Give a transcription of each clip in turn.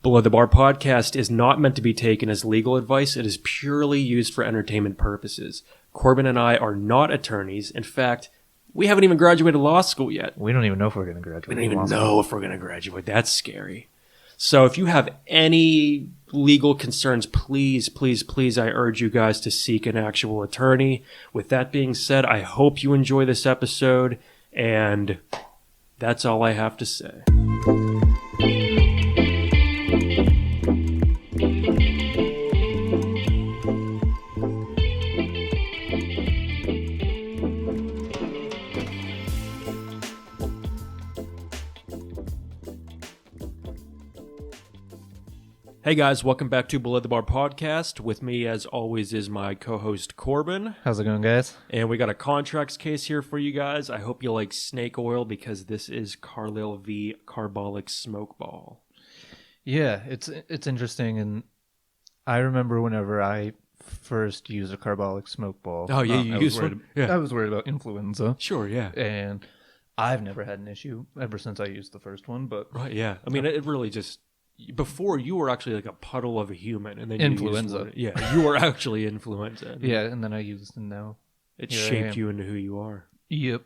Below the Bar podcast is not meant to be taken as legal advice. It is purely used for entertainment purposes. Corbin and I are not attorneys. In fact, we haven't even graduated law school yet. We don't even know if we're going to graduate. We don't even know if we're going to graduate. That's scary. So if you have any legal concerns, please, I urge you guys to seek an actual attorney. With that being said, I hope you enjoy this episode, and that's all I have to say. Hey guys, welcome back to Below the Bar podcast. With me, as always, is my co-host Corbin. How's it going, guys? And we got a contracts case here for you guys. I hope you like snake oil because this is Carlill v. Carbolic smoke ball. Yeah, it's interesting, and I remember whenever I first used a Carbolic smoke ball. Oh yeah, you used one? Yeah. I was worried about influenza. Sure, yeah. And I've never had an issue ever since I used the first one, but... Right, yeah. I mean, it really just... Before, you were actually like a puddle of a human. And then influenza. You were actually influenza. Yeah, and then I used it, and now... It shaped you into who you are. Yep.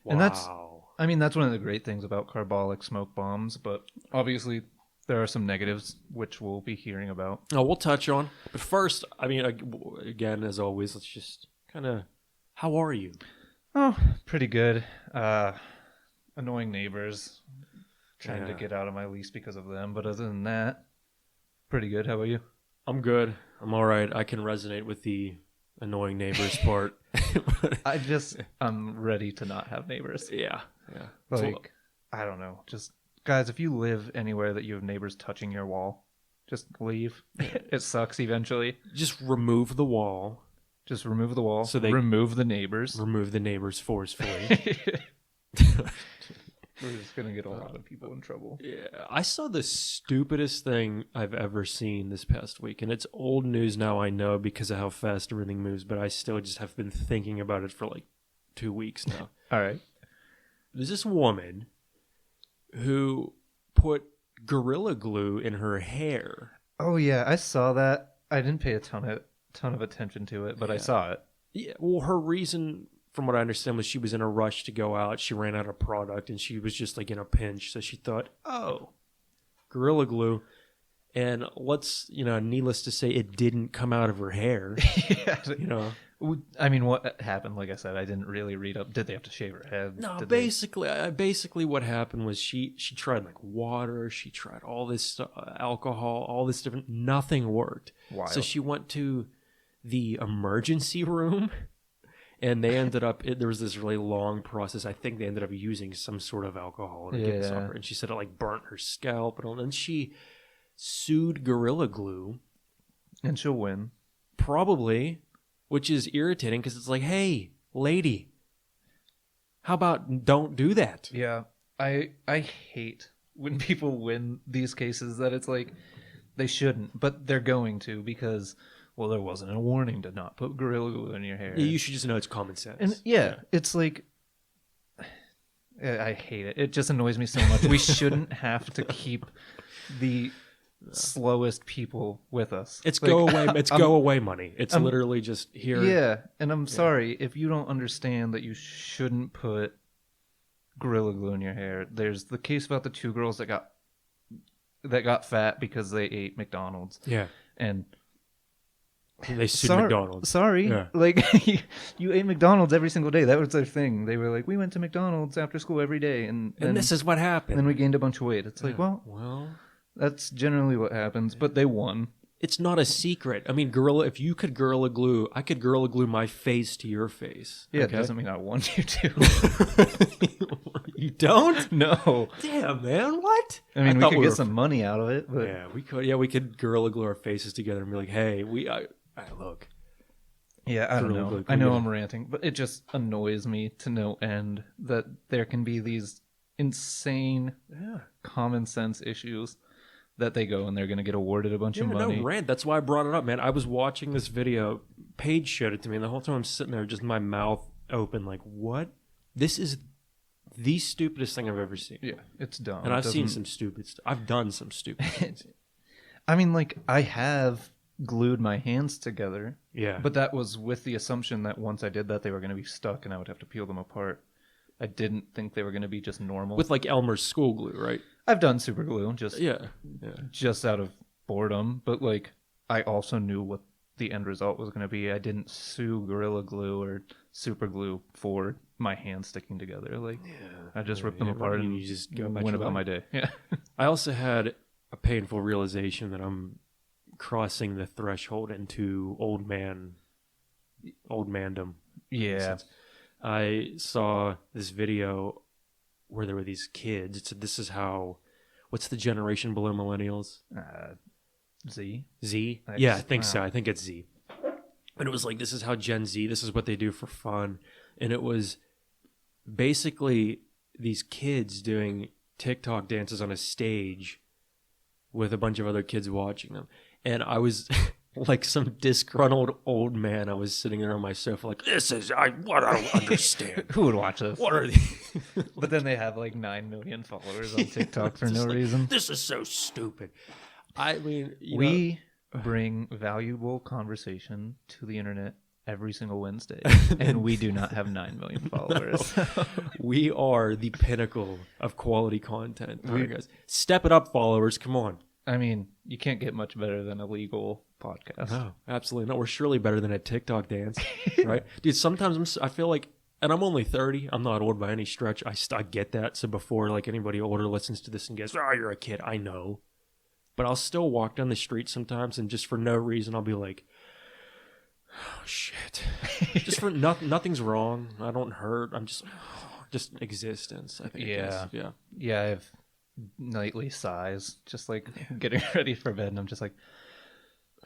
Wow. And that's one of the great things about Carbolic smoke bombs, but obviously there are some negatives, which we'll be hearing about. Oh, we'll touch on. But first, I mean, again, as always, let's just kind of... How are you? Oh, pretty good. Annoying neighbors... Trying to get out of my lease because of them. But other than that, pretty good. How about you? I'm good. I'm all right. I can resonate with the annoying neighbors part. I'm ready to not have neighbors. Yeah. Like, I don't know. Just, guys, if you live anywhere that you have neighbors touching your wall, just leave. It sucks eventually. Just remove the wall. Just remove the wall. So they remove the neighbors. Remove the neighbors forcefully. We're just going to get a lot of people in trouble. Yeah. I saw the stupidest thing I've ever seen this past week. And it's old news now, I know, because of how fast everything moves. But I still just have been thinking about it for like 2 weeks now. All right. There's this woman who put Gorilla Glue in her hair. Oh, yeah. I saw that. I didn't pay a ton of attention to it, but I saw it. Yeah. Well, her reason... From what I understand was she was in a rush to go out. She ran out of product and she was just like in a pinch. So she thought, oh, Gorilla Glue. And needless to say, it didn't come out of her hair. Yeah. I mean, what happened? Like I said, I didn't really read up. Did they have to shave her head? No, basically what happened was she tried like water. She tried all this alcohol, all this different, nothing worked. Wild. So she went to the emergency room. And they ended up, there was this really long process. I think they ended up using some sort of alcohol to get this off her. And she said it like burnt her scalp. And then she sued Gorilla Glue. And she'll win. Probably. Which is irritating because it's like, hey, lady, how about don't do that? Yeah. I hate when people win these cases that it's like they shouldn't. But they're going to because... Well, there wasn't a warning to not put Gorilla Glue in your hair. You should just know it's common sense. And it's like... I hate it. It just annoys me so much. We shouldn't have to keep the slowest people with us. It's like, go away. It's go away money. It's literally just here. Yeah, and I'm sorry if you don't understand that you shouldn't put Gorilla Glue in your hair. There's the case about the two girls that got fat because they ate McDonald's. Yeah. And... They sued McDonald's. Sorry. Yeah. Like, you ate McDonald's every single day. That was their thing. They were like, we went to McDonald's after school every day. And this is what happened. And then we gained a bunch of weight. It's like, well, that's generally what happens. But they won. It's not a secret. I mean, if you could Gorilla Glue, I could Gorilla Glue my face to your face. Yeah, okay? It doesn't mean I want you to. You don't? No. Damn, man. What? I mean, we could get some money out of it. But... Yeah, we could. Yeah, we could Gorilla Glue our faces together and be like, hey, look. Yeah, I don't know. I know I'm ranting, but it just annoys me to no end that there can be these insane common sense issues that they go and they're going to get awarded a bunch of money. No, rant. That's why I brought it up, man. I was watching this video. Paige showed it to me, and the whole time I'm sitting there just my mouth open like, what? This is the stupidest thing I've ever seen. Yeah, it's dumb. And I've seen some stupid stuff. I've done some stupid things. I mean, like, I have glued my hands together. Yeah. But that was with the assumption that once I did that, they were going to be stuck and I would have to peel them apart. I didn't think they were going to be just normal. With like Elmer's school glue, right? I've done super glue, just out of boredom. But like, I also knew what the end result was going to be. I didn't sue Gorilla Glue or Super Glue for my hands sticking together. Like, I just ripped them apart and you just go went about my day. Yeah. I also had a painful realization that I'm crossing the threshold into old mandom. Yeah. I saw this video where there were these kids. It said, "This is how." What's the generation below millennials? Z. Z. Yeah, I think so. I think it's Z. And it was like, this is how Gen Z. This is what they do for fun. And it was basically these kids doing TikTok dances on a stage with a bunch of other kids watching them. And I was like some disgruntled old man. I was sitting there on my sofa like, I don't understand. Who would watch this? What are these? But then they have like 9 million followers on TikTok for no reason. This is so stupid. I mean, we bring valuable conversation to the internet every single Wednesday, and we do not have 9 million followers. No. We are the pinnacle of quality content. All right, guys. Step it up, followers. Come on. I mean, you can't get much better than a legal podcast. No, absolutely not. We're surely better than a TikTok dance, right? Dude, sometimes I feel like, and I'm only 30. I'm not old by any stretch. I get that. So before like anybody older listens to this and goes, "Oh, you're a kid," I know. But I'll still walk down the street sometimes, and just for no reason, I'll be like, "Oh shit!" Just for nothing's wrong. I don't hurt. I'm just existence. I think. Yeah. I have nightly sighs, just like getting ready for bed, and I'm just like,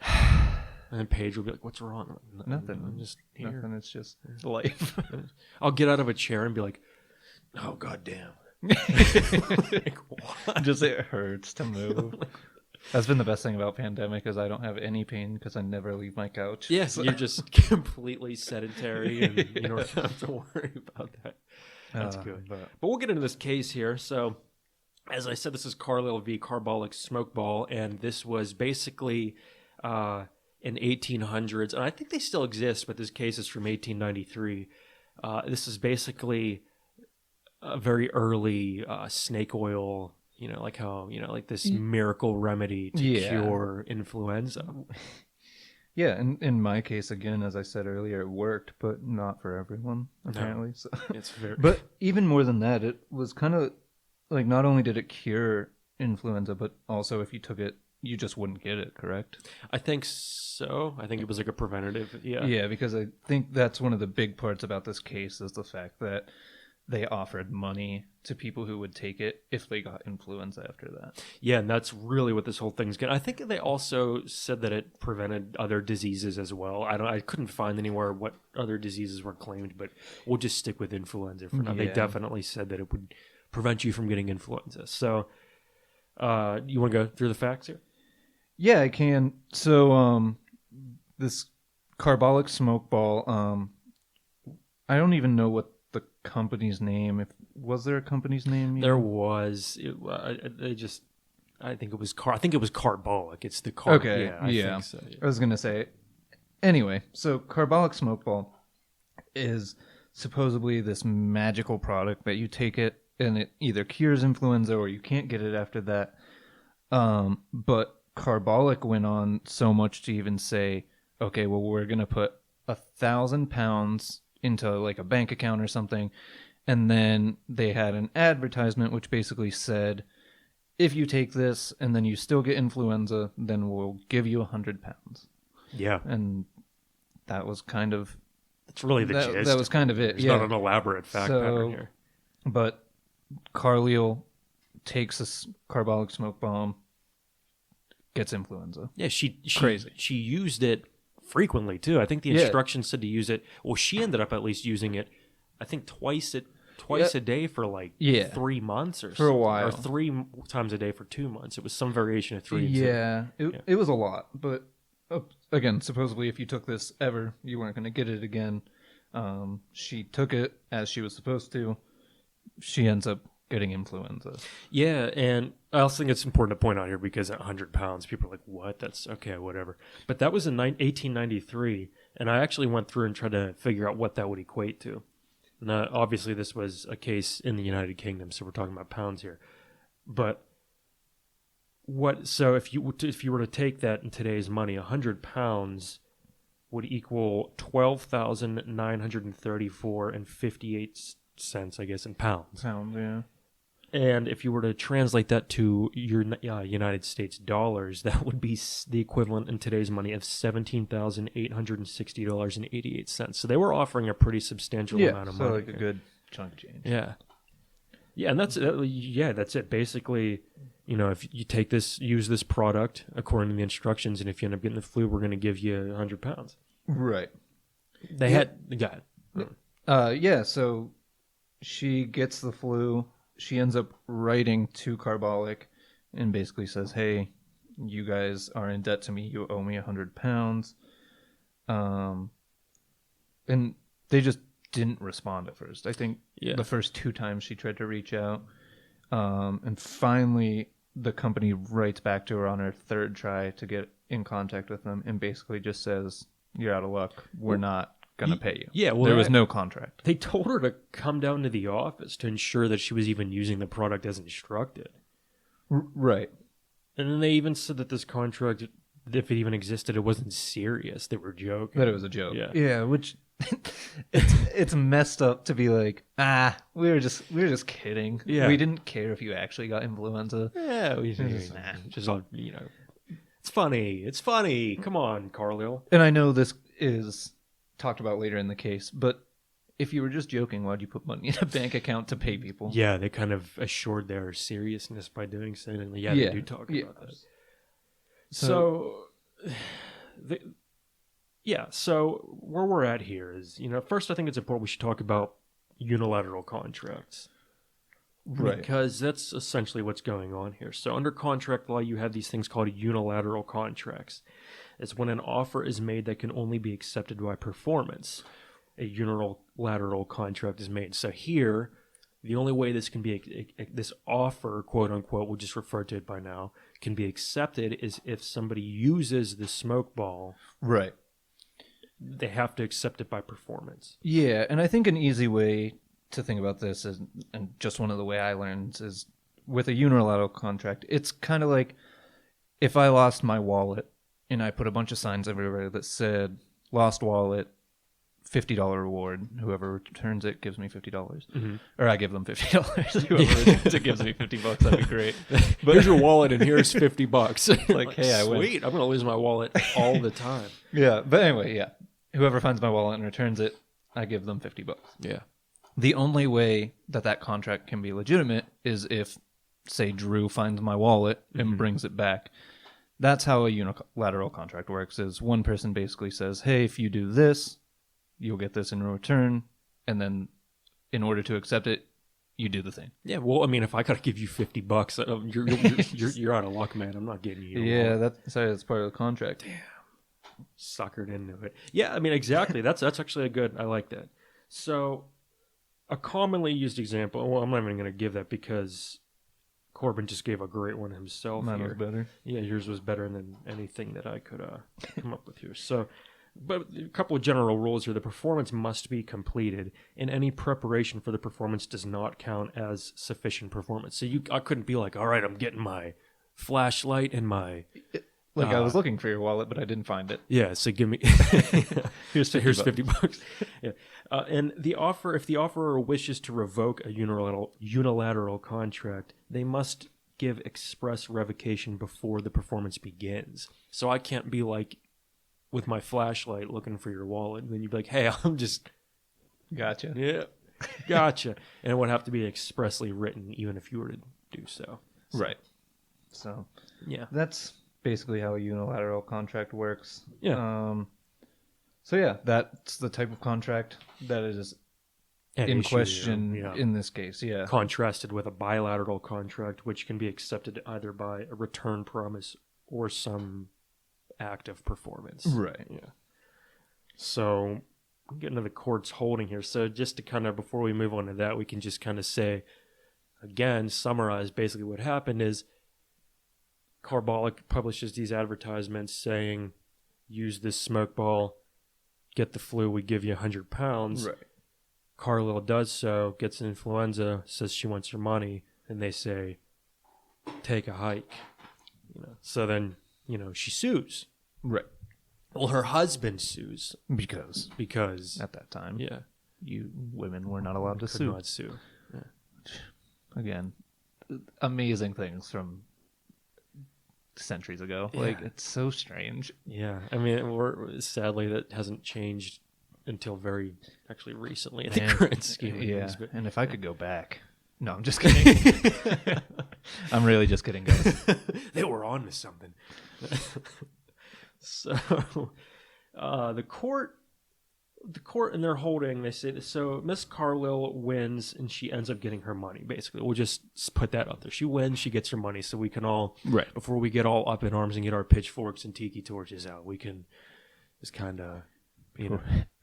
and then Paige will be like, "What's wrong?" Like, nothing. I'm just here. Nothing. It's just life. I'll get out of a chair and be like, "Oh goddamn!" Like, what? Just it hurts to move. That's been the best thing about pandemic is I don't have any pain because I never leave my couch. Yes, you're just completely sedentary and you don't have to worry about that. That's good. But we'll get into this case here. So, as I said, this is Carlill v. Carbolic Smoke Ball, and this was basically in 1800s, and I think they still exist, but this case is from 1893. This is basically a very early snake oil. Like how, like this miracle remedy to cure influenza. Yeah, and in my case, again, as I said earlier, it worked, but not for everyone, apparently. No, so. It's very... But even more than that, it was kind of like not only did it cure influenza, but also if you took it, you just wouldn't get it, correct? I think so. I think it was like a preventative, yeah. Yeah, because I think that's one of the big parts about this case is the fact that they offered money to people who would take it if they got influenza after that. Yeah, and that's really what this whole thing's getting. I think they also said that it prevented other diseases as well. I couldn't find anywhere what other diseases were claimed, but we'll just stick with influenza for now. Yeah. They definitely said that it would prevent you from getting influenza. So, you want to go through the facts here? Yeah, I can. So, this Carbolic Smoke Ball, I don't even know what the company's name. Was there a company's name? There was. I think it was Carbolic. It's the car. Okay. Yeah. I think so, yeah. I was gonna say. Anyway, so Carbolic Smoke Ball is supposedly this magical product that you take it and it either cures influenza or you can't get it after that. But Carbolic went on so much to even say, okay, well, we're gonna put 1,000 pounds into like a bank account or something, and then they had an advertisement which basically said, if you take this and then you still get influenza, then we'll give you 100 pounds. Yeah. And that was kind of... That's really the gist. That was kind of it. There's not an elaborate fact pattern here. But Carlill takes a Carbolic Smoke Bomb, gets influenza. Yeah, Crazy. She used it frequently too. I think the instructions said to use it. Well, she ended up at least using it, I think twice a day for like 3 months or for a while, or 3 times a day for 2 months. It was some variation of 3. Yeah, it was a lot. But again, supposedly if you took this ever, you weren't going to get it again. She took it as she was supposed to. She ends up getting influenza. Yeah, and I also think it's important to point out here because at 100 pounds, people are like, what? That's okay, whatever. But that was in 1893, and I actually went through and tried to figure out what that would equate to. And obviously, this was a case in the United Kingdom, so we're talking about pounds here. But so if you were to take that in today's money, 100 pounds would equal 12,934 and 58 cents, I guess, in pounds. Pounds, yeah. And if you were to translate that to your United States dollars, that would be the equivalent in today's money of $17,860.88. So they were offering a pretty substantial amount of money. So like a good chunk of change. Yeah. Yeah, and that's it. Basically, if you use this product according to the instructions, and if you end up getting the flu, we're going to give you 100 pounds. Right. Got it. So she gets the flu. She ends up writing to Carbolic and basically says, hey, you guys are in debt to me. You owe me 100 pounds. And they just didn't respond at first. I think the first 2 times she tried to reach out. And finally, the company writes back to her on her 3rd try to get in contact with them and basically just says, you're out of luck. We're not going to pay you. Yeah, well, there was no contract. They told her to come down to the office to ensure that she was even using the product as instructed. Right. And then they even said that this contract, if it even existed, it wasn't serious. They were joking. That it was a joke. Yeah, which it's messed up to be like, we were just kidding. Yeah. We didn't care if you actually got influenza. Yeah, just all, it's funny. It's funny. Come on, Carlill. And I know this is talked about later in the case, but if you were just joking, why'd you put money in a bank account to pay people? Yeah, they kind of assured their seriousness by doing so. And they do talk about that. So where we're at here is, first I think it's important we should talk about unilateral contracts. Right. Because that's essentially what's going on here. So under contract law, you have these things called unilateral contracts. It's when an offer is made that can only be accepted by performance. A unilateral contract is made. So here, the only way this can be, this offer, quote unquote, we'll just refer to it by now, can be accepted is if somebody uses the smoke ball. Right. They have to accept it by performance. Yeah, and I think an easy way to think about this is, and just one of the way I learned is with a unilateral contract, it's kind of like if I lost my wallet and I put a bunch of signs everywhere that said lost wallet, $50 reward. Whoever returns it gives me $50. Mm-hmm. Or I give them $50. Whoever returns it gives me $50. That'd be great. But here's your wallet and here's $50. like, hey, I win. Sweet. I'm going to lose my wallet all the time. Yeah. But anyway, yeah. Whoever finds my wallet and returns it, I give them $50. Yeah. The only way that contract can be legitimate is if, say, Drew finds my wallet and brings it back. That's how a unilateral contract works, is one person basically says, hey, if you do this, you'll get this in return, and then in order to accept it, you do the thing. Yeah, well, I mean, if I got to give you $50, you're out of luck, man. I'm not getting you. Yeah, that's part of the contract. Damn, suckered into it. Yeah, I mean, exactly. That's actually I like that. So, a commonly used example. Well, I'm not even going to give that because Corbin just gave a great one himself. Mine was better. Yeah, yours was better than anything that I could come up with here. So. But a couple of general rules here. The performance must be completed, and any preparation for the performance does not count as sufficient performance. So I couldn't be like, all right, I'm getting my flashlight and my... I was looking for your wallet, but I didn't find it. Yeah, so give me... here's $50. Yeah. And if the offerer wishes to revoke a unilateral contract, they must give express revocation before the performance begins. So I can't be like... with my flashlight looking for your wallet, and then you'd be like, hey, I'm just... Gotcha. Yeah, gotcha. And it would have to be expressly written, even if you were to do so. Right. So, yeah. That's basically how a unilateral contract works. Yeah. That's the type of contract that is in question in this case, yeah. Contrasted with a bilateral contract, which can be accepted either by a return promise or some... act of performance. Right. Yeah. So getting to the court's holding here. So just to kind of, before we move on to that, we can just kind of say again, summarize basically what happened is Carbolic publishes these advertisements saying, use this smoke ball, get the flu, we give you £100. Right. Carlill does so, gets an influenza, says she wants her money, and they say, take a hike. So then, she sues. Right. Well, her husband sues. Because at that time, you women were not allowed to sue. Not sue. Yeah. Again, amazing things from centuries ago. Yeah. It's so strange. Yeah. I mean, sadly, that hasn't changed until very actually recently in the current scheme of things. But, and if I could go back. No, I'm just kidding. I'm really just kidding, guys. They were on to something. So, the court in their holding, they say, so Miss Carlill wins and she ends up getting her money, basically. We'll just put that out there. She wins, she gets her money, so we can all, before we get all up in arms and get our pitchforks and tiki torches out, we can just kind of,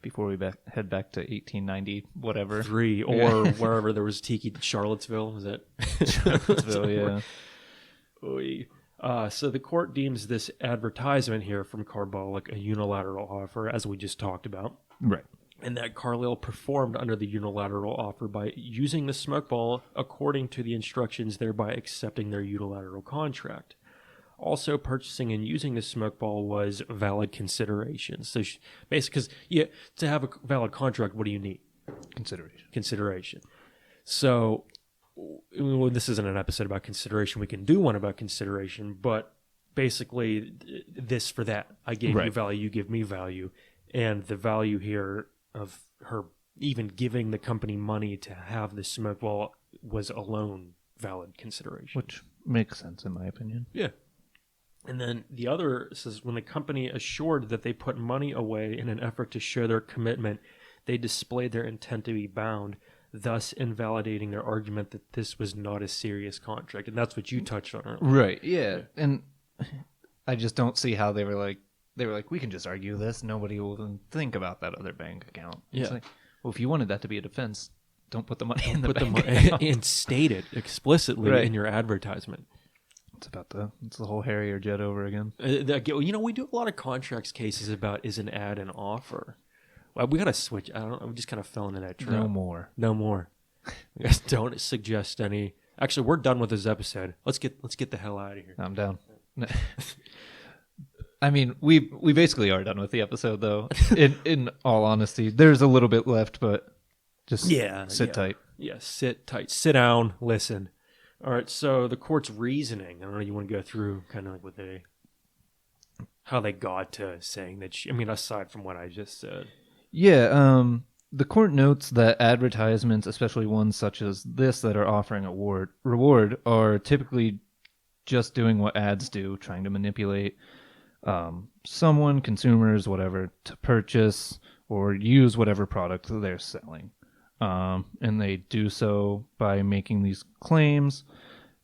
before we head back to 1890, whatever. Or wherever there was tiki, Charlottesville, is that? Charlottesville, yeah. So the court deems this advertisement here from Carbolic a unilateral offer, as we just talked about. Right. And that Carlill performed under the unilateral offer by using the smoke ball according to the instructions, thereby accepting their unilateral contract. Also, purchasing and using the smoke ball was valid consideration. So basically, because to have a valid contract, what do you need? Consideration. So this isn't an episode about consideration. We can do one about consideration, but basically this for that. I gave you value, you give me value. And the value here of her even giving the company money to have the smoke ball was alone valid consideration. Which makes sense in my opinion. Yeah. And then the other says, when the company assured that they put money away in an effort to show their commitment, they displayed their intent to be bound, thus invalidating their argument that this was not a serious contract. And that's what you touched on earlier. Right, yeah. And I just don't see how they were like, we can just argue this. Nobody will even think about that other bank account. Yeah. It's like, well, if you wanted that to be a defense, don't put the money in the bank account. And state it explicitly in your advertisement. It's the whole Harrier jet over again. We do a lot of contracts cases about is an ad an offer. Well, we got to switch. I don't know. We just kind of fell into that trap. No more. We guys don't suggest any. Actually, we're done with this episode. Let's get the hell out of here. I'm down. I mean, we basically are done with the episode, though. In all honesty, there's a little bit left, but just sit tight. Yeah, sit tight. Sit down. Listen. All right, so the court's reasoning. I don't know. You want to go through kind of like how they got to saying that. Aside from what I just said. Yeah. The court notes that advertisements, especially ones such as this that are offering a reward, are typically just doing what ads do, trying to manipulate someone, consumers, whatever, to purchase or use whatever product they're selling. And they do so by making these claims.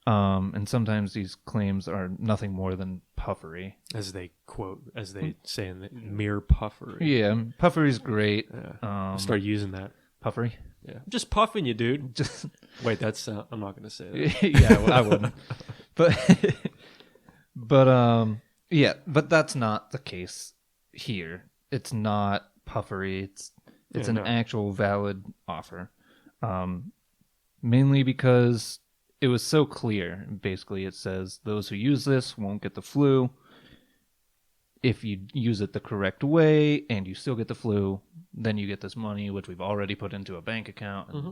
And sometimes these claims are nothing more than puffery. As they say in the mere puffery. Yeah, puffery's great. Yeah. Start using that. Puffery? Yeah. I'm just puffing you, dude. Just wait, that's I'm not going to say that. Yeah, I wouldn't. But that's not the case here. It's not puffery. It's an actual valid offer. Mainly because it was so clear. Basically, it says those who use this won't get the flu. If you use it the correct way and you still get the flu, then you get this money, which we've already put into a bank account. Mm-hmm.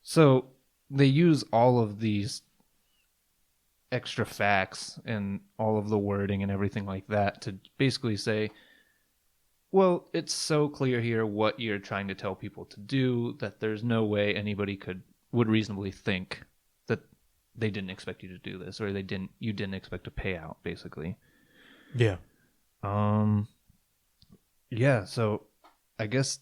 So they use all of these extra facts and all of the wording and everything like that to basically say, well, it's so clear here what you're trying to tell people to do that there's no way anybody would reasonably think that they didn't expect you to do this, or you didn't expect to pay out, basically. Yeah. Yeah, so I guess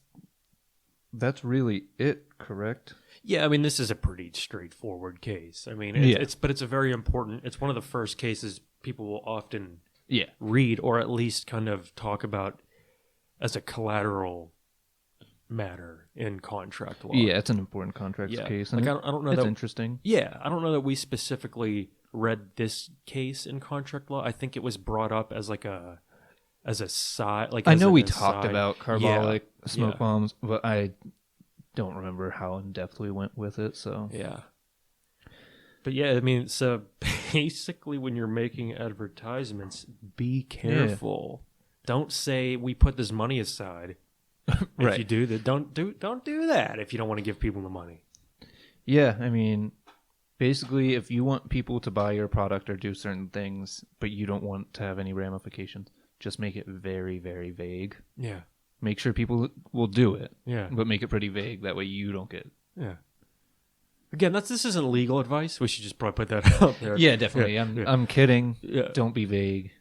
that's really it, correct? Yeah, this is a pretty straightforward case. It's a very important, it's one of the first cases people will often read or at least kind of talk about as a collateral matter in contract law. Yeah, it's an important contract case. And like I don't know. It's that, interesting. Yeah, I don't know that we specifically read this case in contract law. I think it was brought up as like as a side. Like I know we talked about carbolic smoke bombs, but I don't remember how in depth we went with it. So yeah. But yeah, I mean, so basically, when you're making advertisements, be careful. Yeah. Don't say we put this money aside. Right. If you do that, don't do that if you don't want to give people the money. Yeah, I mean, basically, if you want people to buy your product or do certain things, but you don't want to have any ramifications, just make it very, very vague. Yeah. Make sure people will do it. Yeah. But make it pretty vague. That way you don't get. Yeah. Again, this isn't legal advice. We should just probably put that out there. Yeah, definitely. Yeah. I'm kidding. Yeah. Don't be vague.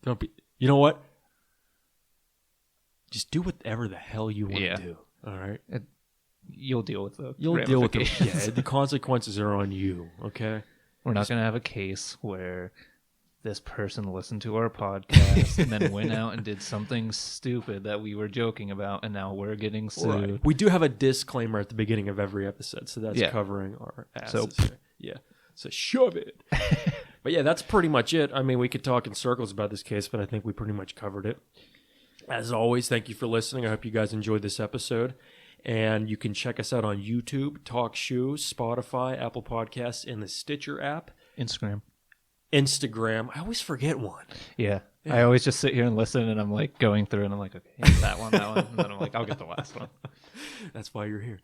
Don't be. You know what? Just do whatever the hell you want to do. All right. You'll deal with the. You'll deal with it. Yeah. The consequences are on you. Okay. We're not going to have a case where this person listened to our podcast and then went out and did something stupid that we were joking about, and now we're getting sued. Right. We do have a disclaimer at the beginning of every episode, so that's covering our asses. So, yeah. So shove it. But yeah, that's pretty much it. I mean, we could talk in circles about this case, but I think we pretty much covered it. As always, thank you for listening. I hope you guys enjoyed this episode. And you can check us out on YouTube, TalkShoe, Spotify, Apple Podcasts, and the Stitcher app. Instagram. I always forget one. Yeah. I always just sit here and listen, and I'm like going through, and I'm like, okay, that one. And then I'm like, I'll get the last one. That's why you're here.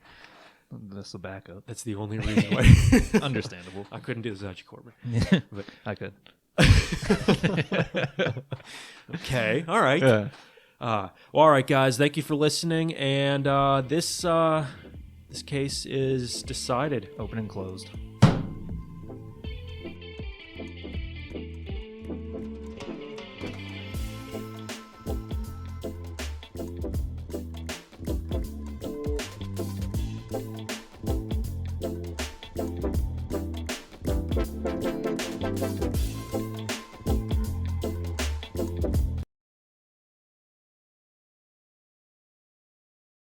That's the backup. That's the only reason why. Understandable. I couldn't do this without you, Corbin. But I could. Okay. All right. Yeah. Well, all right, guys. Thank you for listening. And this case is decided. Open and closed.